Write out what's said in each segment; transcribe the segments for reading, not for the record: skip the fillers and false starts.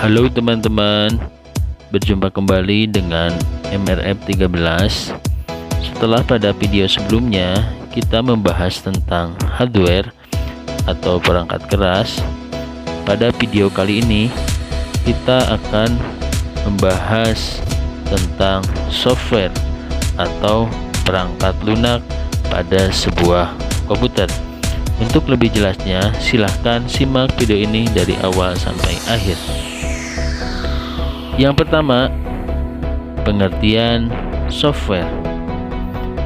Halo teman-teman, berjumpa kembali dengan MRF13. Setelah pada video sebelumnya kita membahas tentang hardware atau perangkat keras, pada video kali ini kita akan membahas tentang software atau perangkat lunak pada sebuah komputer. Untuk lebih jelasnya, silahkan simak video ini dari awal sampai akhir. Yang pertama, pengertian software.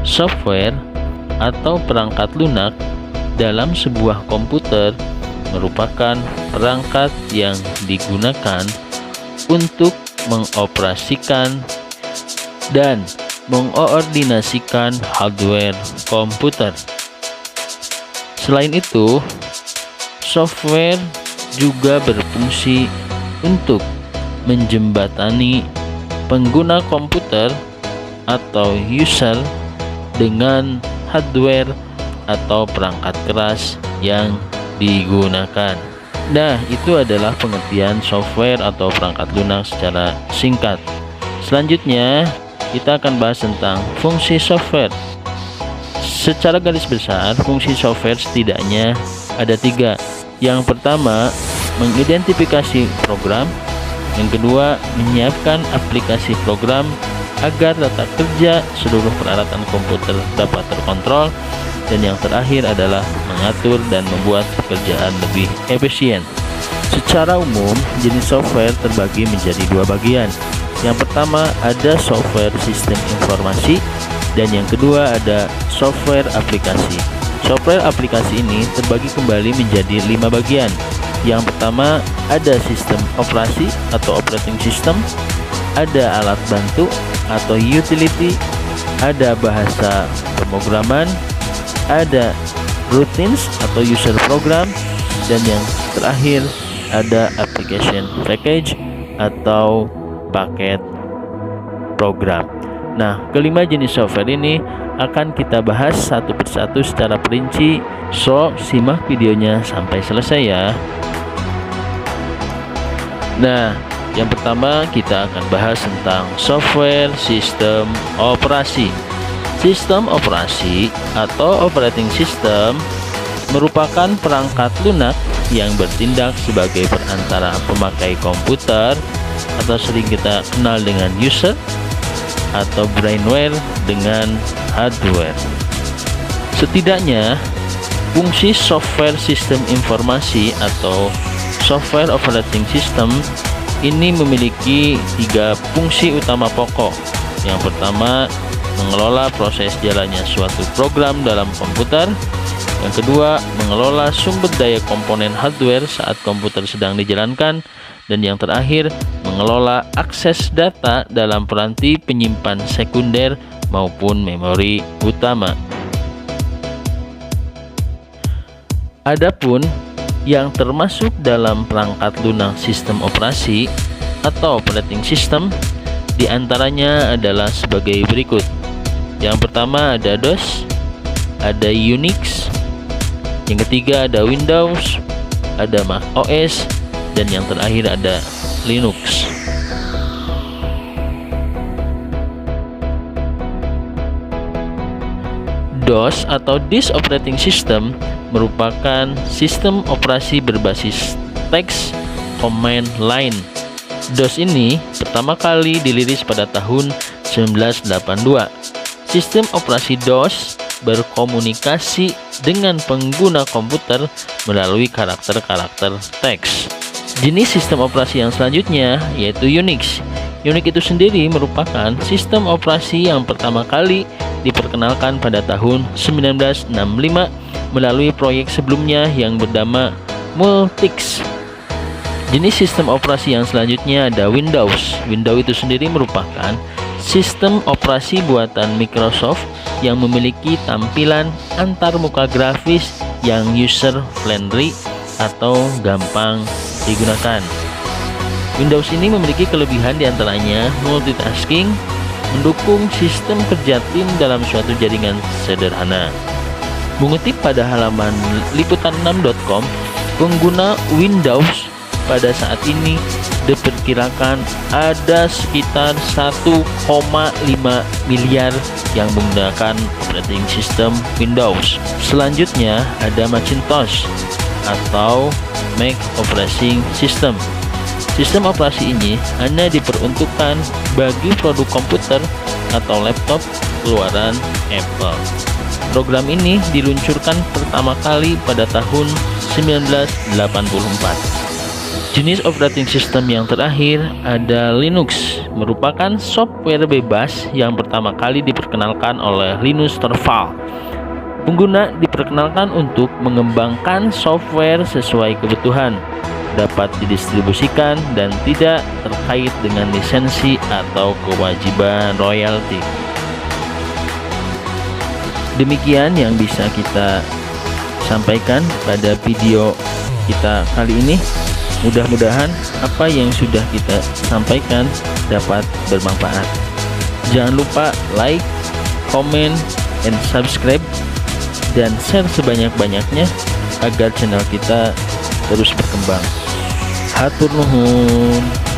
Software atau perangkat lunak dalam sebuah komputer merupakan perangkat yang digunakan untuk mengoperasikan dan mengoordinasikan hardware komputer. Selain itu, software juga berfungsi untuk menjembatani pengguna komputer atau user dengan hardware atau perangkat keras yang digunakan. Nah, itu adalah pengertian software atau perangkat lunak secara singkat. Selanjutnya, kita akan bahas tentang fungsi software. Secara garis besar, fungsi software setidaknya ada 3. Yang pertama, mengidentifikasi program. Yang kedua, menyiapkan aplikasi program agar tata kerja seluruh peralatan komputer dapat terkontrol. Dan yang terakhir adalah mengatur dan membuat pekerjaan lebih efisien. Secara umum, jenis software terbagi menjadi 2 bagian. Yang pertama ada software sistem informasi, dan yang kedua ada software aplikasi. Software aplikasi ini terbagi kembali menjadi 5 bagian. Yang pertama ada sistem operasi atau operating system, ada alat bantu atau utility, ada bahasa pemrograman, ada routines atau user program, dan yang terakhir ada application package atau paket program. Nah, kelima jenis software ini akan kita bahas satu persatu secara perinci. So, simak videonya sampai selesai ya. Nah, yang pertama kita akan bahas tentang software sistem operasi. Sistem operasi atau operating system merupakan perangkat lunak yang bertindak sebagai perantara pemakai komputer atau sering kita kenal dengan user, atau brainware dengan hardware. Setidaknya, fungsi software sistem informasi atau software operating system ini memiliki 3 fungsi utama pokok. Yang pertama, mengelola proses jalannya suatu program dalam komputer. Yang kedua, mengelola sumber daya komponen hardware saat komputer sedang dijalankan. Dan yang terakhir, mengelola akses data dalam peranti penyimpan sekunder maupun memori utama. Adapun yang termasuk dalam perangkat lunak sistem operasi atau operating system diantaranya adalah sebagai berikut. Yang pertama ada DOS, ada Unix, yang ketiga ada Windows, ada Mac OS, dan yang terakhir ada Linux. DOS atau Disk Operating System merupakan sistem operasi berbasis teks command line. DOS ini pertama kali dirilis pada tahun 1982. Sistem operasi DOS berkomunikasi dengan pengguna komputer melalui karakter-karakter teks. Jenis sistem operasi yang selanjutnya yaitu Unix. Unix itu sendiri merupakan sistem operasi yang pertama kali diperkenalkan pada tahun 1965 melalui proyek sebelumnya yang bernama Multics. Jenis sistem operasi yang selanjutnya ada Windows. Windows itu sendiri merupakan sistem operasi buatan Microsoft yang memiliki tampilan antarmuka grafis yang user friendly atau gampang digunakan. Windows ini memiliki kelebihan diantaranya multitasking, mendukung sistem kerja tim dalam suatu jaringan sederhana. Mengutip pada halaman liputan6.com, pengguna Windows pada saat ini diperkirakan ada sekitar 1,5 miliar yang menggunakan operating system Windows. Selanjutnya ada Macintosh atau Mac Operating System. Sistem operasi ini hanya diperuntukkan bagi produk komputer atau laptop keluaran Apple. Program ini diluncurkan pertama kali pada tahun 1984. Jenis operating system yang terakhir ada Linux, merupakan software bebas yang pertama kali diperkenalkan oleh Linus Torvalds. Pengguna diperkenalkan untuk mengembangkan software sesuai kebutuhan, dapat didistribusikan dan tidak terkait dengan lisensi atau kewajiban royalti. Demikian yang bisa kita sampaikan pada video kita kali ini. Mudah-mudahan apa yang sudah kita sampaikan dapat bermanfaat. Jangan lupa like, comment, and subscribe, dan share sebanyak-banyaknya agar channel kita terus berkembang. Hatur nuhun.